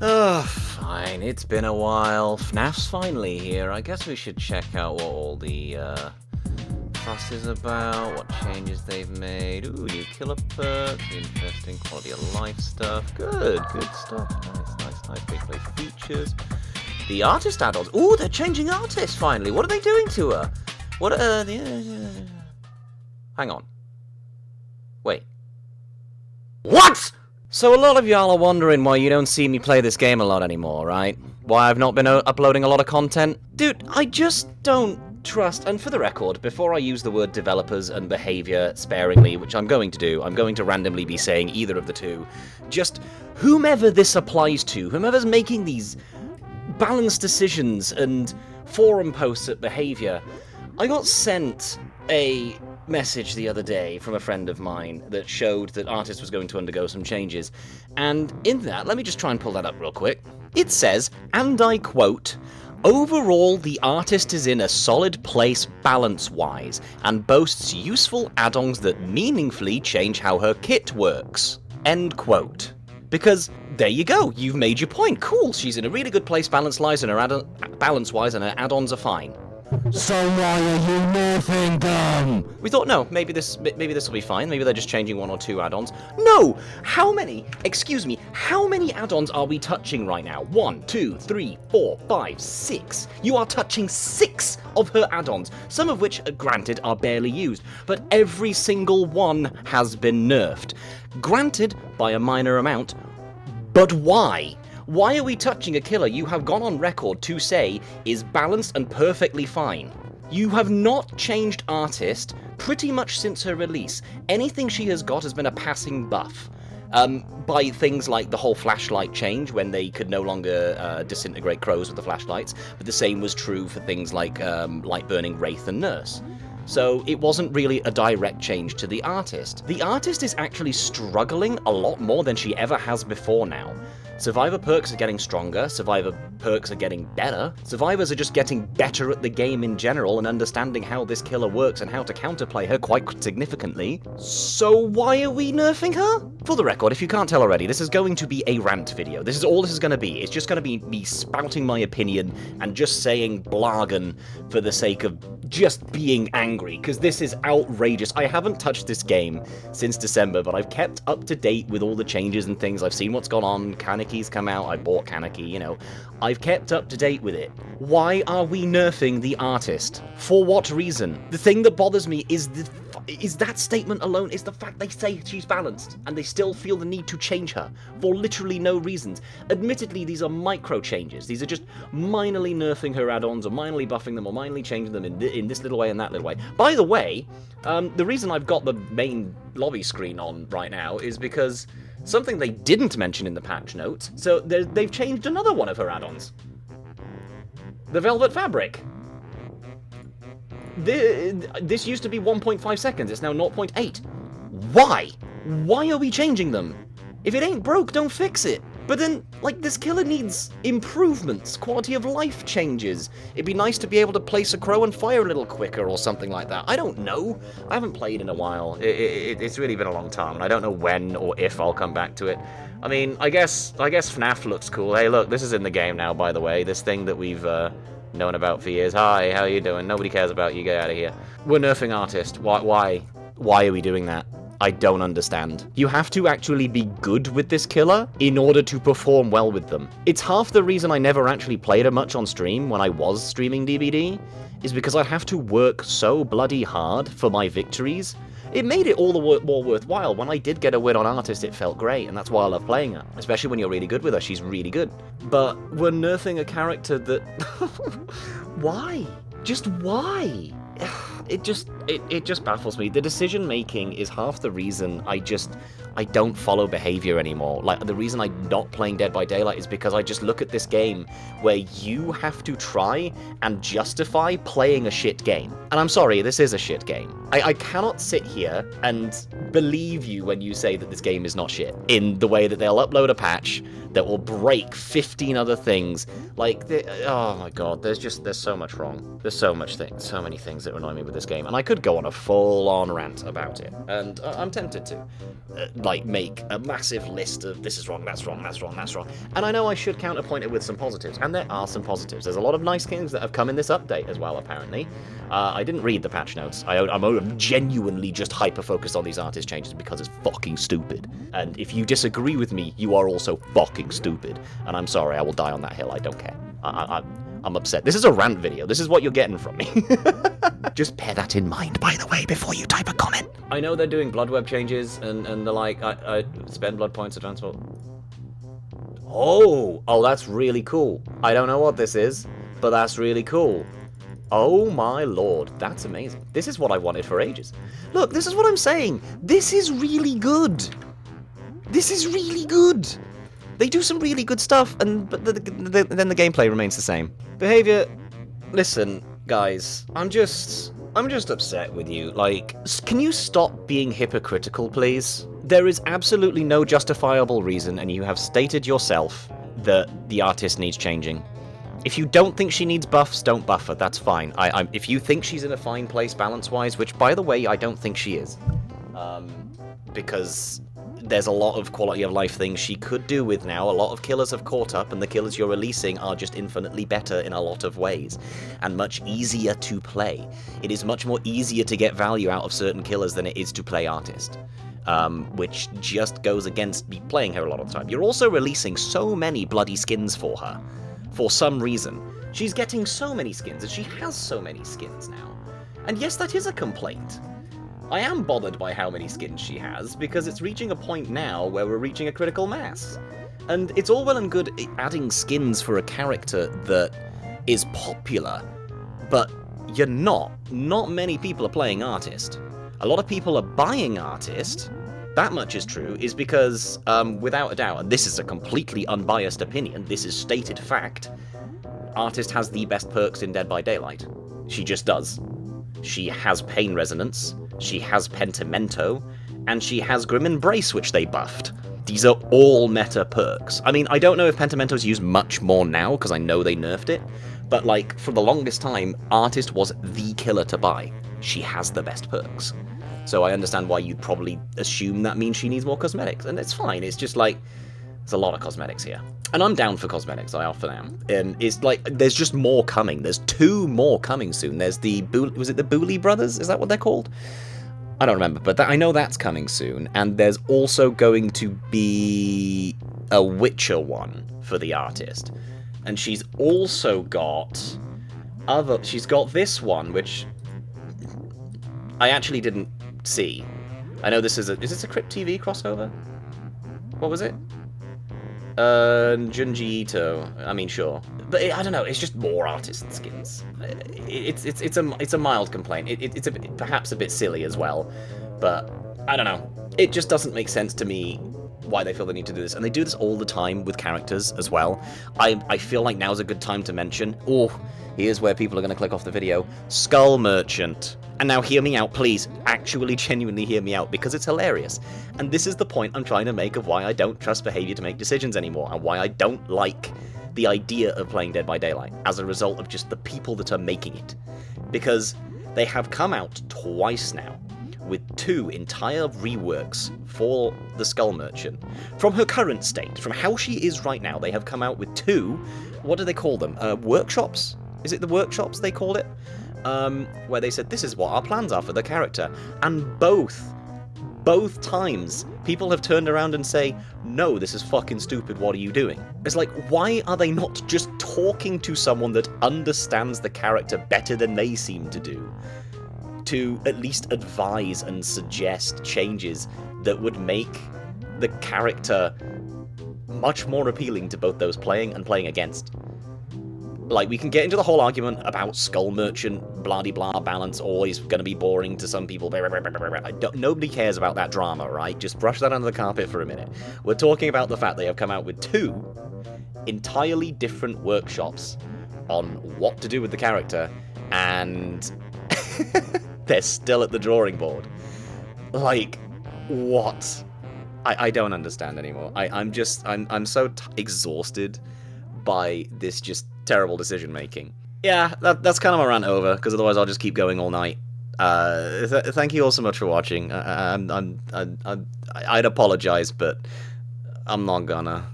Oh, fine. It's been a while. FNAF's finally here. I guess we should check out what all the fuss is about, what changes they've made. Ooh, new killer perks, interesting quality of life stuff. Good stuff. Nice big play features. The artist add-ons. Ooh, they're changing artists finally. What are they doing to her? What hang on. Wait. What? So a lot of y'all are wondering why you don't see me play this game a lot anymore, right? Why I've not been uploading a lot of content? Dude, I just don't trust, and for the record, before I use the word developers and behavior sparingly, which I'm going to do, I'm going to randomly be saying either of the two, just whomever this applies to, whomever's making these balanced decisions and forum posts at behavior, I got sent a message the other day from a friend of mine that showed that Artist was going to undergo some changes, and in that, let me just try and pull that up real quick. It says, and I quote, "Overall, the Artist is in a solid place balance-wise, and boasts useful add-ons that meaningfully change how her kit works." End quote. Because, there you go, you've made your point. Cool, she's in a really good place balance-wise, and her add-ons are fine. So why are you nerfing them? We thought, no, maybe this will be fine. Maybe they're just changing one or two add-ons. No! How many add-ons are we touching right now? 1, 2, 3, 4, 5, 6. You are touching 6 of her add-ons, some of which, granted, are barely used, but every single one has been nerfed. Granted, by a minor amount, but why? Why are we touching a killer you have gone on record to say is balanced and perfectly fine? You have not changed Artist pretty much since her release. Anything she has got has been a passing buff. By things like the whole flashlight change, when they could no longer disintegrate crows with the flashlights, but the same was true for things like light-burning Wraith and Nurse. So it wasn't really a direct change to the Artist. The Artist is actually struggling a lot more than she ever has before now. Survivor perks are getting stronger, Survivor perks are getting better, Survivors are just getting better at the game in general and understanding how this killer works and how to counterplay her quite significantly. So why are we nerfing her? For the record, if you can't tell already, this is going to be a rant video. This is all this is going to be. It's just going to be me spouting my opinion and just saying blargon for the sake of just being angry, because this is outrageous. I haven't touched this game since December, but I've kept up to date with all the changes and things. I've seen what's gone on. Kanaki's come out. I bought Kaneki, you know. I've kept up to date with it. Why are we nerfing the Artist? For what reason? The thing that bothers me is that statement alone, is the fact they say she's balanced, and they still feel the need to change her, for literally no reasons. Admittedly, these are micro changes. These are just minorly nerfing her add-ons, or minorly buffing them, or minorly changing them in this little way and that little way. By the way, the reason I've got the main lobby screen on right now is because something they didn't mention in the patch notes, so they've changed another one of her add-ons. The Velvet Fabric. This used to be 1.5 seconds, it's now 0.8. Why? Why are we changing them? If it ain't broke, don't fix it. But then, like, this killer needs improvements, quality of life changes. It'd be nice to be able to place a crow and fire a little quicker or something like that. I don't know. I haven't played in a while. It's really been a long time, and I don't know when or if I'll come back to it. I mean, I guess FNAF looks cool. Hey, look, this is in the game now, by the way. This thing that we've known about for years. Hi, how you doing? Nobody cares about you. Get out of here. We're nerfing Artist. Why? Why are we doing that? I don't understand. You have to actually be good with this killer in order to perform well with them. It's half the reason I never actually played her much on stream when I was streaming DBD, is because I have to work so bloody hard for my victories. It made it all the more worthwhile. When I did get a win on Artist, it felt great, and that's why I love playing her. Especially when you're really good with her, she's really good. But we're nerfing a character that... Why? Just why? It just baffles me. The decision making is half the reason I don't follow behavior anymore. Like, the reason I'm not playing Dead by Daylight is because I just look at this game where you have to try and justify playing a shit game. And I'm sorry, this is a shit game. I cannot sit here and believe you when you say that this game is not shit, in the way that they'll upload a patch that will break 15 other things. Like, oh my god, there's so much wrong. There's so many things that annoy me with this game. And I could could go on a full-on rant about it, and I'm tempted to. Like, make a massive list of this is wrong, that's wrong, that's wrong, that's wrong. And I know I should counterpoint it with some positives, and there are some positives. There's a lot of nice things that have come in this update as well, apparently. I didn't read the patch notes. I'm genuinely just hyper-focused on these artist changes because it's fucking stupid. And if you disagree with me, you are also fucking stupid. And I'm sorry, I will die on that hill, I don't care. I'm upset. This is a rant video. This is what you're getting from me. Just bear that in mind, by the way, before you type a comment. I know they're doing blood web changes, and they're like, I spend blood points to transport. Oh, that's really cool. I don't know what this is, but that's really cool. Oh my lord, that's amazing. This is what I wanted for ages. Look, this is what I'm saying. This is really good. This is really good. They do some really good stuff, but then the gameplay remains the same. Behavior. Listen, guys, I'm just upset with you. Like, can you stop being hypocritical, please? There is absolutely no justifiable reason, and you have stated yourself that the artist needs changing. If you don't think she needs buffs, don't buff her. That's fine. If you think she's in a fine place balance-wise, which, by the way, I don't think she is, because there's a lot of quality of life things she could do with now. A lot of killers have caught up, and the killers you're releasing are just infinitely better in a lot of ways, and much easier to play. It is much more easier to get value out of certain killers than it is to play artist. Which just goes against me playing her a lot of the time. You're also releasing so many bloody skins for her. For some reason. She's getting so many skins, and she has so many skins now. And yes, that is a complaint. I am bothered by how many skins she has, because it's reaching a point now where we're reaching a critical mass. And it's all well and good adding skins for a character that is popular, but you're not. Not many people are playing artist. A lot of people are buying artist. That much is true, is because, without a doubt, and this is a completely unbiased opinion, this is stated fact, artist has the best perks in Dead by Daylight. She just does. She has Pain Resonance, she has Pentimento, and she has Grim Embrace, which they buffed. These are all meta perks. I mean, I don't know if Pentimento's used much more now, because I know they nerfed it, but, like, for the longest time, artist was the killer to buy. She has the best perks. So I understand why you'd probably assume that means she needs more cosmetics, and it's fine. It's just like, there's a lot of cosmetics here. And I'm down for cosmetics, I often am. It's like, there's just more coming. There's 2 more coming soon. There's the, was it the Booley Brothers? Is that what they're called? I don't remember, but I know that's coming soon. And there's also going to be a Witcher one for the artist. And she's also got she's got this one, which I actually didn't see. I know this is this a Crypt TV crossover? What was it? Junji Ito. I mean, sure, but I don't know. It's just more artist skins. It's a mild complaint. It's perhaps a bit silly as well, but I don't know. It just doesn't make sense to me why they feel the need to do this, and they do this all the time with characters as well. I feel like now's a good time to mention. Oh, here's where people are going to click off the video. Skull Merchant. And now hear me out, please. Actually, genuinely hear me out, because it's hilarious. And this is the point I'm trying to make of why I don't trust behavior to make decisions anymore, and why I don't like the idea of playing Dead by Daylight as a result of just the people that are making it. Because they have come out twice now with 2 entire reworks for the Skull Merchant. From her current state, from how she is right now, they have come out with 2, what do they call them? Workshops? Is it the workshops they called it? Where they said, this is what our plans are for the character. And both times, people have turned around and say, no, this is fucking stupid, what are you doing? It's like, why are they not just talking to someone that understands the character better than they seem to do, to at least advise and suggest changes that would make the character much more appealing to both those playing and playing against? Like, we can get into the whole argument about Skull Merchant, blah-de-blah, balance, always going to be boring to some people. Nobody cares about that drama, right? Just brush that under the carpet for a minute. We're talking about the fact they have come out with 2 entirely different workshops on what to do with the character, and they're still at the drawing board. Like, what? I don't understand anymore. I'm so exhausted by this just terrible decision making. Yeah, that's kind of a rant over, because otherwise I'll just keep going all night. Thank you all so much for watching. I'd apologize, but I'm not gonna.